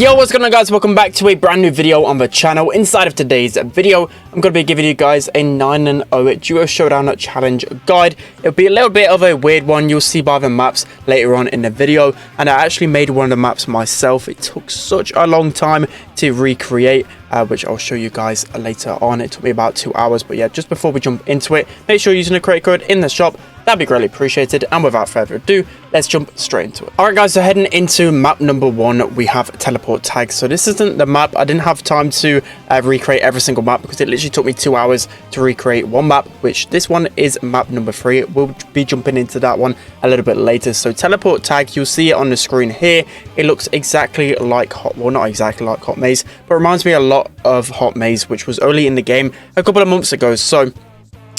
Yo, what's going on, guys? Welcome back to a brand new video on the channel. Inside of today's video, I'm going to be giving you guys a 9-0 duo showdown challenge guide. It'll be a little bit of a weird one. You'll see by the maps later on in the video, and I actually made one of the maps myself. It took such a long time to recreate, which I'll show you guys later on. It took me about 2 hours, but yeah, just before we jump into it, make sure you're using the credit code in the shop. That'd be greatly appreciated. And without further ado, let's jump straight into it. Alright guys, so heading into map number 1, we have teleport tags. So this isn't the map. I didn't have time to recreate every single map because it literally took me 2 hours to recreate one map, which this one is map number 3. We'll be jumping into that one a little bit later. So teleport tag, you'll see it on the screen here. It looks exactly like not exactly like Hot Maze, but reminds me a lot of Hot Maze, which was only in the game a couple of months ago. So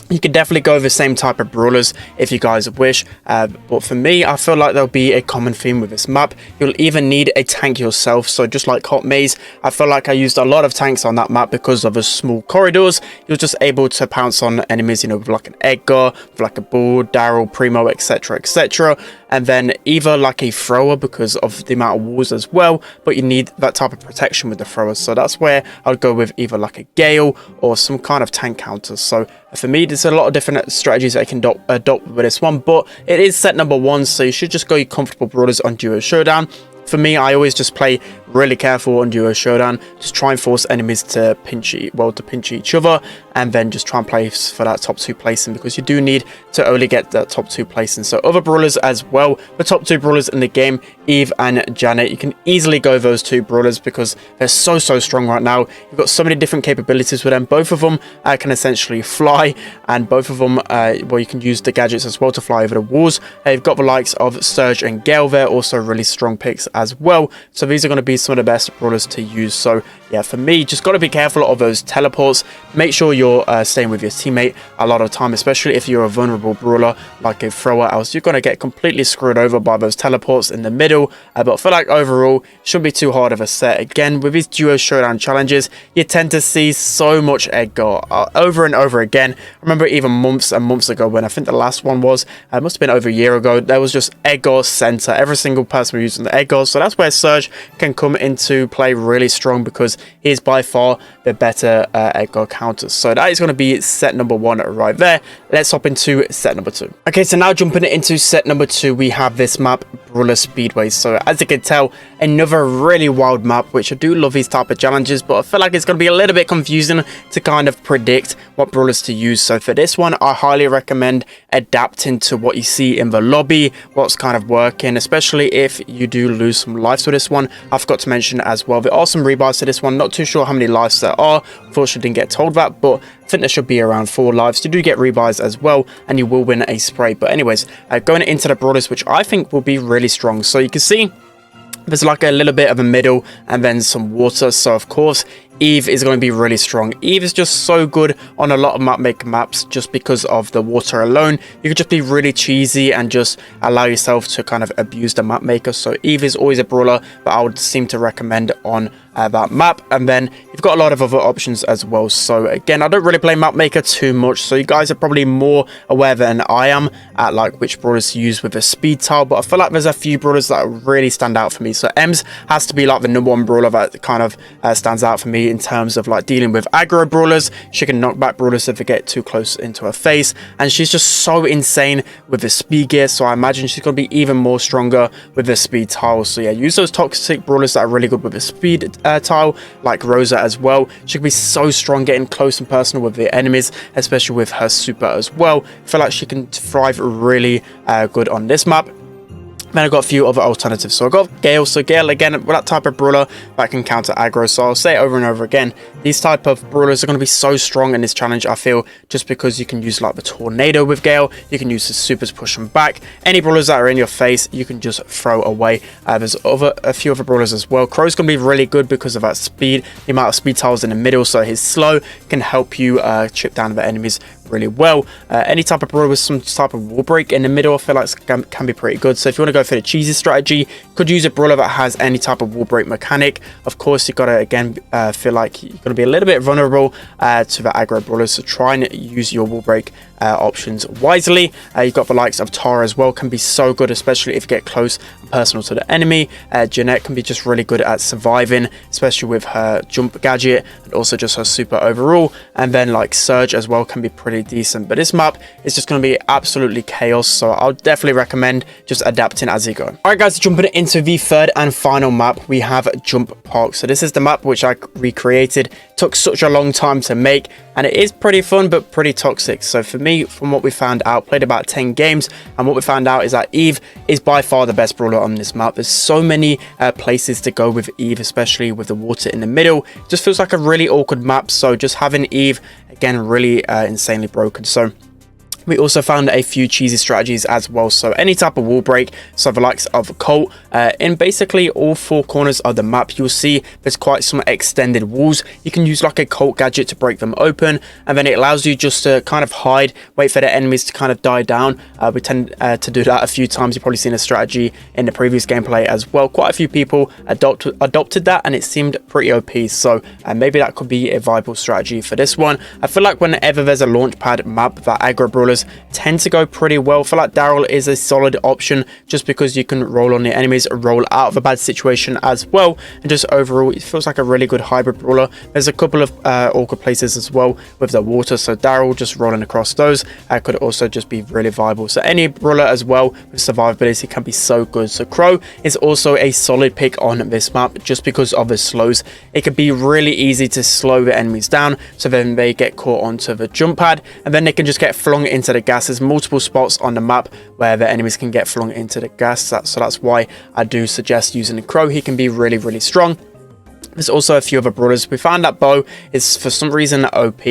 you can definitely go with the same type of brawlers if you guys wish, but for me, I feel like there'll be a common theme with this map. You'll even need a tank yourself, so just like Hot Maze, I feel like I used a lot of tanks on that map because of the small corridors. You're just able to pounce on enemies, you know, with like an Edgar, with like a Bull, Daryl, Primo, etc, etc, and then either like a thrower because of the amount of walls as well, but you need that type of protection with the throwers, so that's where I'd go with either like a Gale or some kind of tank counter. So for me, there's a lot of different strategies that I can adopt with this one, but it is set number 1, so you should just go your comfortable brawlers on duo showdown. For me, I always just play really careful on duo showdown, just try and force enemies to pinch each other, and then just try and play for that top 2 placing, because you do need to only get that top 2 placing. So other brawlers as well, the top 2 brawlers in the game, Eve and Janet, you can easily go those 2 brawlers because they're so strong right now. You've got so many different capabilities with them. Both of them can essentially fly, and both of them well, you can use the gadgets as well to fly over the walls. You've got the likes of Surge and Gale there, also really strong picks as well. So these are going to be some of the best brawlers to use. So yeah, for me, just got to be careful of those teleports. Make sure you're staying with your teammate a lot of time, especially if you're a vulnerable brawler like a thrower, else you're going to get completely screwed over by those teleports in the middle. But I feel like overall shouldn't be too hard of a set. Again, with these duo showdown challenges, you tend to see so much Edgar over and over again. I remember even months and months ago when I think the last one was, it must have been over a year ago, there was just Edgar center. Every single person was using the Edgar, so that's where Surge can come into play really strong because he is by far the better Edgar counter. So that is going to be set number 1 right there. Let's hop into set number 2. Okay, so now jumping into set number 2, we have this map, Brawler Speedway. So as you can tell, another really wild map, which I do love these type of challenges, but I feel like it's going to be a little bit confusing to kind of predict what brawlers to use. So for this one, I highly recommend adapting to what you see in the lobby, what's kind of working, especially if you do lose some lives with this one. I forgot to mention as well, there are some rebuys to this one. Not too sure how many lives there are. Unfortunately, didn't get told that, but I think there should be around 4 lives. You do get rebuys as well, and you will win a spray. But anyways, going into the brawlers, which I think will be really strong. So you can see there's like a little bit of a middle and then some water. So of course, Eve is going to be really strong. Eve is just so good on a lot of map maker maps just because of the water alone. You could just be really cheesy and just allow yourself to kind of abuse the map maker. So Eve is always a brawler that I would seem to recommend on that map. And then you've got a lot of other options as well. So again, I don't really play map maker too much, so you guys are probably more aware than I am at like which brawlers to use with a speed tile. But I feel like there's a few brawlers that really stand out for me. So Ems has to be like the number 1 brawler that kind of stands out for me in terms of like dealing with aggro brawlers. She can knock back brawlers if they get too close into her face, and she's just so insane with the speed gear, so I imagine she's going to be even more stronger with the speed tile. So yeah, use those toxic brawlers that are really good with the speed tile, like Rosa as well. She can be so strong getting close and personal with the enemies, especially with her super as well. I feel like she can thrive really good on this map. Then I've got a few other alternatives. So I've got Gale. So Gale, again, that type of brawler that can counter aggro. So I'll say it over and over again, these type of brawlers are going to be so strong in this challenge, I feel, just because you can use like the tornado with Gale. You can use the super to push them back. Any brawlers that are in your face, you can just throw away. There's a few other brawlers as well. Crow's going to be really good because of that speed, the amount of speed tiles in the middle. So his slow can help you chip down the enemies really well. Any type of brawler with some type of wall break in the middle, I feel like can be pretty good. So if you want to go for the cheesy strategy. Could use a brawler that has any type of wall break mechanic. Of course, you've got to again feel like you're going to be a little bit vulnerable to the aggro brawlers, so try and use your wall break options wisely. You've got the likes of Tara as well, can be so good, especially if you get close and personal to the enemy. Jeanette can be just really good at surviving, especially with her jump gadget and also just her super overall. And then like Surge as well can be pretty decent, but this map is just going to be absolutely chaos, so I'll definitely recommend just adapting as you go. All right guys, jumping into the third and final map, we have Jump Park. So this is the map which I recreated. Took such a long time to make, and it is pretty fun but pretty toxic. So for me, from what we found out, played about 10 games, and what we found out is that Eve is by far the best brawler on this map. There's so many places to go with Eve, especially with the water in the middle. It just feels like a really awkward map, so just having Eve again really insanely broken. So we also found a few cheesy strategies as well, so any type of wall break, so the likes of Colt. In basically all four corners of the map, you'll see there's quite some extended walls. You can use like a Colt gadget to break them open, and then it allows you just to kind of hide, wait for the enemies to kind of die down. We tend to do that a few times. You've probably seen a strategy in the previous gameplay as well. Quite a few people adopted that, and it seemed pretty OP, so maybe that could be a viable strategy for this one. I feel like whenever there's a launch pad map, that aggro brawlers tend to go pretty well. I feel like Daryl is a solid option just because you can roll on the enemies, roll out of a bad situation as well, and just overall it feels like a really good hybrid brawler. There's a couple of awkward places as well with the water, so Daryl just rolling across those could also just be really viable. So any brawler as well with survivability can be so good. So Crow is also a solid pick on this map just because of the slows. It can be really easy to slow the enemies down, so then they get caught onto the jump pad, and then they can just get flung into the gas. There's multiple spots on the map where the enemies can get flung into the gas, so that's why I do suggest using the Crow. He can be really strong. There's also a few other brawlers. We found that Bo is for some reason OP.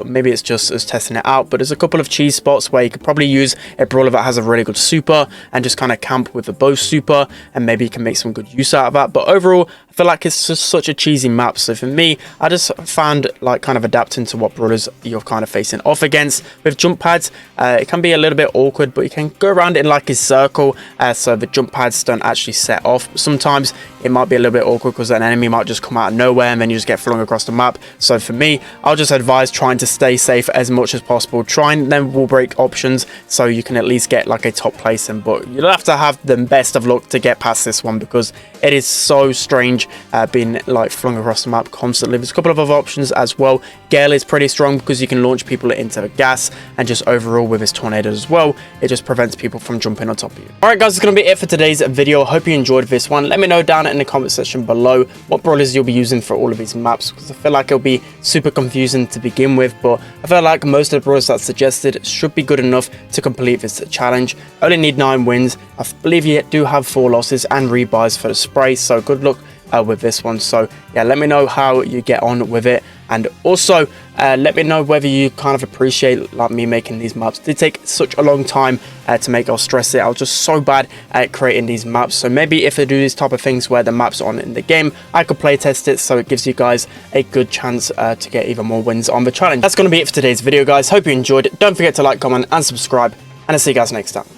Maybe it's just us testing it out, but there's a couple of cheese spots where you could probably use a brawler that has a really good super and just kind of camp with the Bo super, and maybe you can make some good use out of that. But overall, I feel like it's just such a cheesy map. So for me, I just found like kind of adapting to what brawlers you're kind of facing off against. With jump pads, it can be a little bit awkward, but you can go around it in like a circle, so the jump pads don't actually set off. Sometimes it might be a little bit awkward because an enemy might just come out of nowhere and then you just get flung across the map. So for me, I'll just advise trying to stay safe as much as possible. Trying them wall break options so you can at least get like a top placing, but you'll have to have the best of luck to get past this one because it is so strange being like flung across the map constantly. There's a couple of other options as well. Gale is pretty strong because you can launch people into the gas, and just overall with his tornadoes as well, it just prevents people from jumping on top of you. Alright guys, that's going to be it for today's video. Hope you enjoyed this one. Let me know down in the comment section below what brawlers you'll be using for all of these maps, because I feel like it'll be super confusing to begin with, but I feel like most of the brawlers that's suggested should be good enough to complete this challenge. Only need 9 wins. I believe you do have 4 losses and rebuys for the spray, so good luck with this one. So yeah, let me know how you get on with it, and also let me know whether you kind of appreciate like me making these maps. It did take such a long time to make. I'll stress it, I was just so bad at creating these maps, so maybe if I do these type of things where the maps aren't in the game, I could play test it, so it gives you guys a good chance to get even more wins on the challenge. That's going to be it for today's video guys. Hope you enjoyed it. Don't forget to like, comment and subscribe, and I'll see you guys next time.